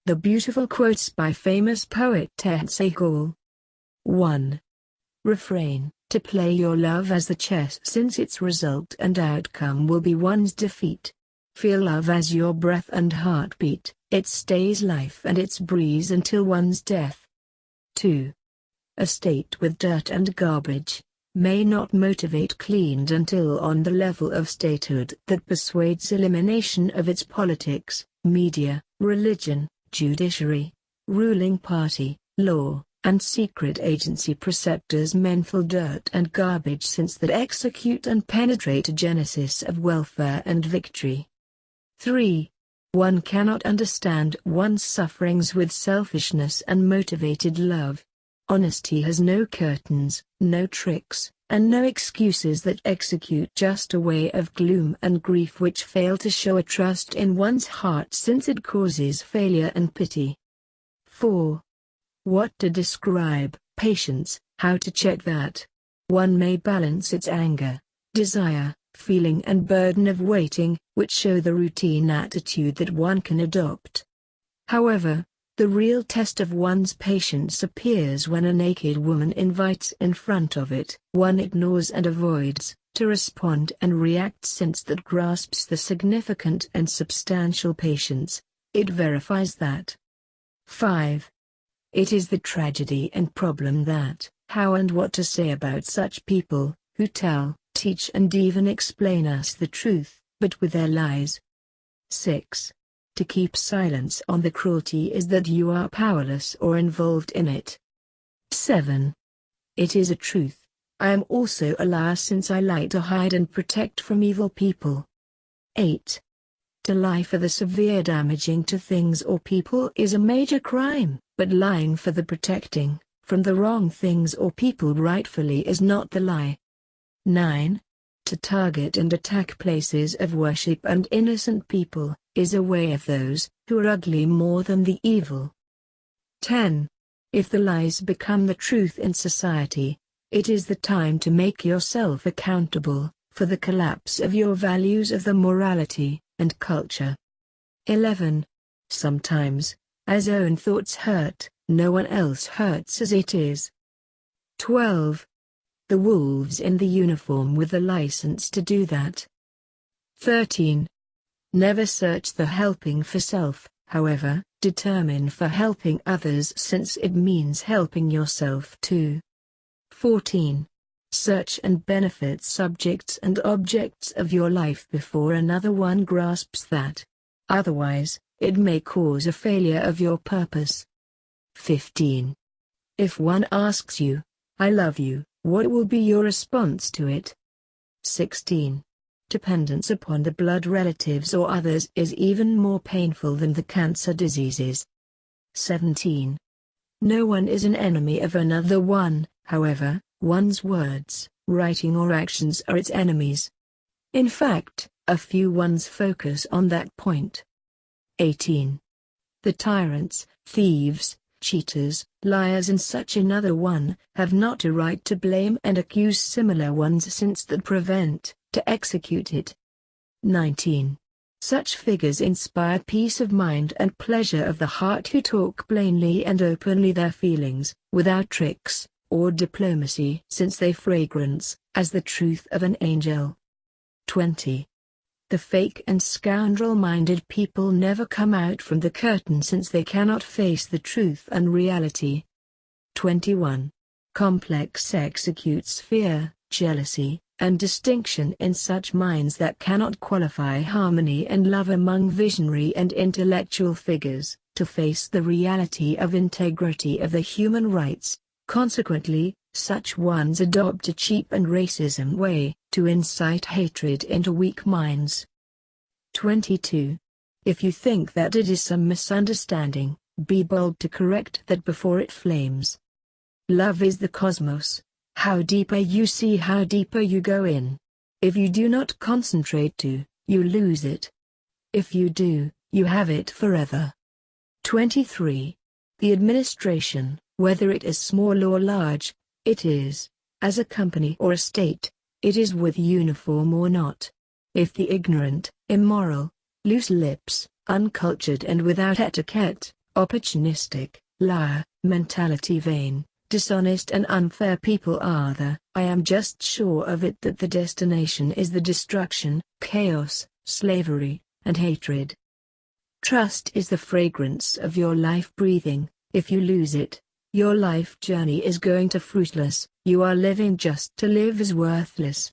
The beautiful quotes by famous poet Ehsan Sehgal. 1. Refrain: to play your love as the chess, since its result and outcome will be one's defeat. Feel love as your breath and heartbeat, it stays life and its breeze until one's death. 2. A state with dirt and garbage may not motivate cleaned until on the level of statehood that persuades elimination of its politics, media, religion, judiciary, ruling party, law, and secret agency preceptors. Mental dirt and garbage, since that execute and penetrate a genesis of welfare and victory. 3. One cannot understand one's sufferings with selfishness and motivated love. Honesty has no curtains, no tricks, and no excuses that execute just a way of gloom and grief which fail to show a trust in one's heart, since it causes failure and pity. 4. What to describe patience, how to check that? One may balance its anger, desire, feeling and burden of waiting, which show the routine attitude that one can adopt. However, the real test of one's patience appears when a naked woman invites in front of it. One ignores and avoids to respond and react, since that grasps the significant and substantial patience. It verifies that. 5. It is the tragedy and problem that, how and what to say about such people, who tell, teach and even explain us the truth, but with their lies. 6. To keep silence on the cruelty is that you are powerless or involved in it. 7. It is a truth, I am also a liar, since I lie to hide and protect from evil people. 8. To lie for the severe damaging to things or people is a major crime, but lying for the protecting, from the wrong things or people rightfully is not the lie. 9. To target and attack places of worship and innocent people, is a way of those, who are ugly more than the evil. 10. If the lies become the truth in society, it is the time to make yourself accountable, for the collapse of your values of the morality, and culture. 11. Sometimes, as own thoughts hurt, no one else hurts as it is. 12. The wolves in the uniform with the license to do that. 13. Never search the helping for self, however, determine for helping others, since it means helping yourself too. 14. Search and benefit subjects and objects of your life before another one grasps that. Otherwise, it may cause a failure of your purpose. 15. If one asks you, I love you, what will be your response to it? 16. Dependence upon the blood relatives or others is even more painful than the cancer diseases. 17. No one is an enemy of another one, however, one's words, writing or actions are its enemies. In fact, a few ones focus on that point. 18. The tyrants, thieves, cheaters, liars and such another one, have not a right to blame and accuse similar ones, since that prevent, to execute it. 19. Such figures inspire peace of mind and pleasure of the heart, who talk plainly and openly their feelings, without tricks, or diplomacy, since they fragrance, as the truth of an angel. 20. The fake and scoundrel-minded people never come out from the curtain, since they cannot face the truth and reality. 21. Complex executes fear, jealousy, and distinction in such minds that cannot qualify harmony and love among visionary and intellectual figures, to face the reality of integrity of the human rights. Consequently, such ones adopt a cheap and racism way, to incite hatred into weak minds. 22. If you think that it is some misunderstanding, be bold to correct that before it flames. Love is the cosmos. How deeper you see, how deeper you go in. If you do not concentrate you lose it. If you do, you have it forever. 23. The administration, whether it is small or large, it is, as a company or a state, it is with uniform or not. If the ignorant, immoral, loose lips, uncultured and without etiquette, Opportunistic, liar, mentality vain, dishonest and unfair people are the I am just sure of it that the destination is the destruction, chaos, slavery, and hatred. Trust is the fragrance of your life breathing. If you lose it, your life journey is going to fruitless. You are living just to live is worthless.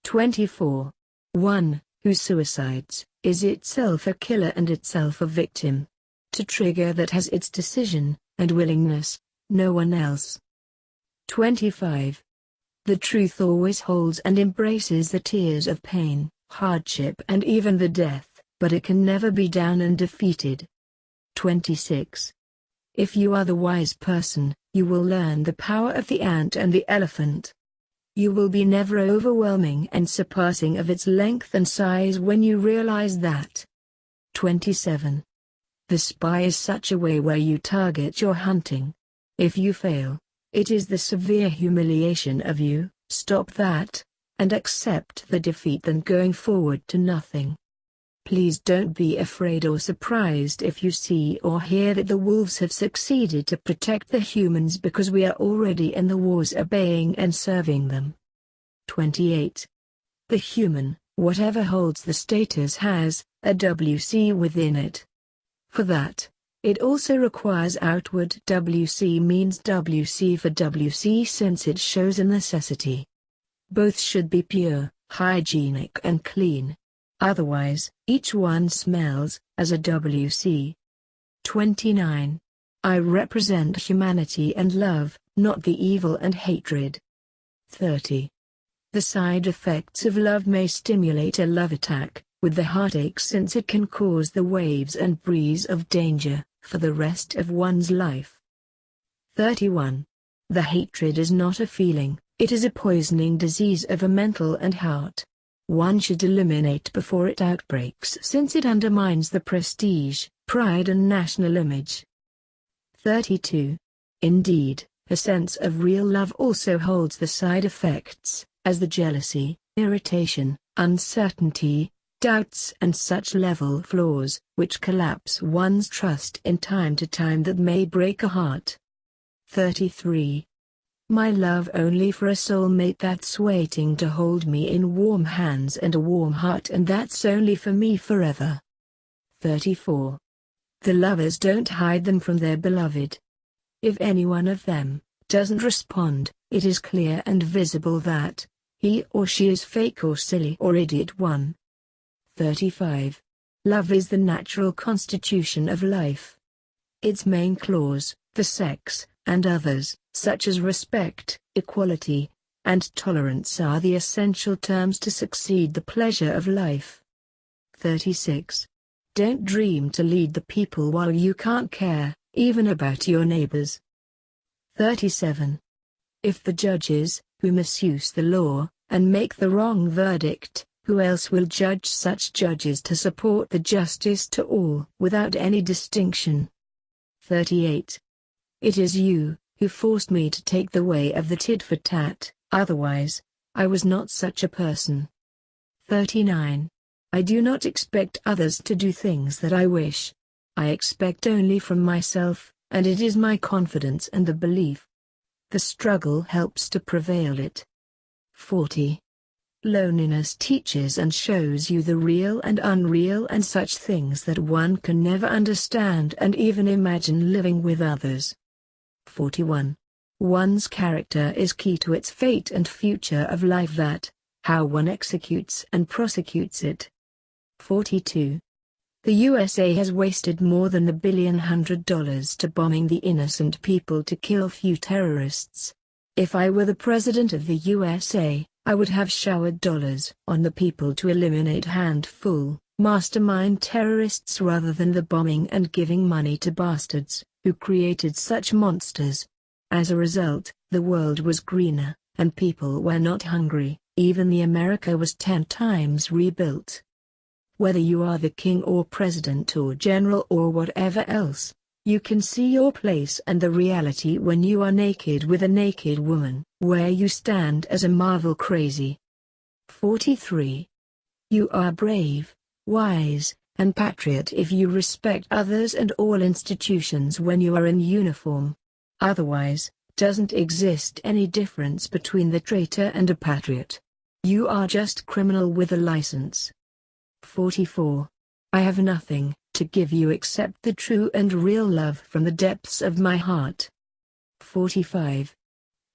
24. 1. Who suicides, is itself a killer and itself a victim. To trigger that has its decision, and willingness, no one else. 25. The truth always holds and embraces the tears of pain, hardship and even the death, but it can never be down and defeated. 26. If you are the wise person, you will learn the power of the ant and the elephant. You will be never overwhelming and surpassing of its length and size when you realize that. 27. The spy is such a way where you target your hunting. If you fail, it is the severe humiliation of you, stop that, and accept the defeat than going forward to nothing. Please don't be afraid or surprised if you see or hear that the wolves have succeeded to protect the humans because we are already in the wars obeying and serving them. 28. The human, whatever holds the status has a WC within it. For that, it also requires outward WC means WC for WC since it shows a necessity. Both should be pure, hygienic and clean. Otherwise, each one smells, as a WC. 29. I represent humanity and love, not the evil and hatred. 30. The side effects of love may stimulate a love attack, with the heartache since it can cause the waves and breeze of danger, for the rest of one's life. 31. The hatred is not a feeling, it is a poisoning disease of a mental and heart. One should eliminate before it outbreaks since it undermines the prestige, pride and national image. 32. Indeed, a sense of real love also holds the side effects, as the jealousy, irritation, uncertainty, doubts and such level flaws, which collapse one's trust in time to time that may break a heart. 33. My love only for a soulmate that's waiting to hold me in warm hands and a warm heart and that's only for me forever. 34. The lovers don't hide them from their beloved. If any one of them doesn't respond, it is clear and visible that he or she is fake or silly or idiot one. 35. Love is the natural constitution of life. Its main clause, the sex, and others, such as respect, equality, and tolerance are the essential terms to succeed the pleasure of life. 36. Don't dream to lead the people while you can't care, even about your neighbors. 37. If the judges, who misuse the law, and make the wrong verdict, who else will judge such judges to support the justice to all without any distinction? 38. It is you, who forced me to take the way of the tit for tat, otherwise, I was not such a person. 39. I do not expect others to do things that I wish. I expect only from myself, and it is my confidence and the belief. The struggle helps to prevail it. 40. Loneliness teaches and shows you the real and unreal and such things that one can never understand and even imagine living with others. 41. One's character is key to its fate and future of life that, how one executes and prosecutes it. 42. The USA has wasted more than $1 billion to bombing the innocent people to kill few terrorists. If I were the president of the USA, I would have showered dollars on the people to eliminate handful, mastermind terrorists rather than the bombing and giving money to bastards, who created such monsters. As a result, the world was greener, and people were not hungry, even the America was 10 times rebuilt. Whether you are the king or president or general or whatever else, you can see your place and the reality when you are naked with a naked woman, where you stand as a marvel crazy. 43. You are brave, wise, and patriot if you respect others and all institutions when you are in uniform. Otherwise, doesn't exist any difference between the traitor and a patriot. You are just criminal with a license. 44. I have nothing to give you except the true and real love from the depths of my heart. 45.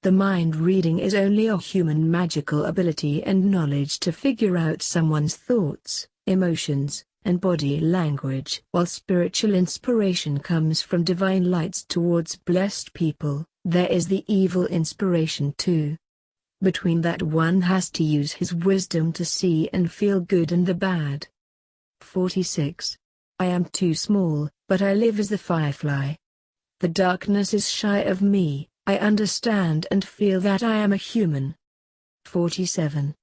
The mind reading is only a human magical ability and knowledge to figure out someone's thoughts, emotions, and body language, while spiritual inspiration comes from divine lights towards blessed people. There is the evil inspiration too. Between that one has to use his wisdom to see and feel good and the bad. 46. I am too small, but I live as the firefly. The darkness is shy of me, I understand and feel that I am a human. 47.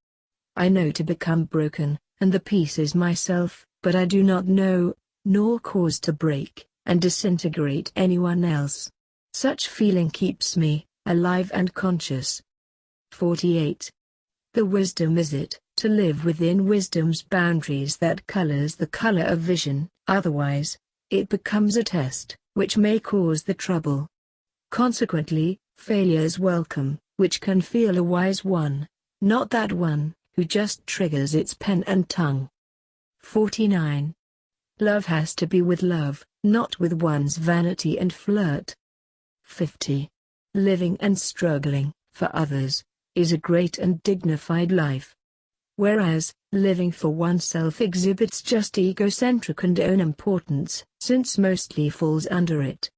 I know to become broken, and the pieces myself, but I do not know, nor cause to break, and disintegrate anyone else. Such feeling keeps me alive and conscious. 48. The wisdom is it, to live within wisdom's boundaries that colors the color of vision, otherwise, it becomes a test, which may cause the trouble. Consequently, failure is welcome, which can feel a wise one, not that one, who just triggers its pen and tongue. 49. Love has to be with love, not with one's vanity and flirt. 50. Living and struggling, for others, is a great and dignified life. Whereas, living for oneself exhibits just egocentric and own importance, since mostly falls under it.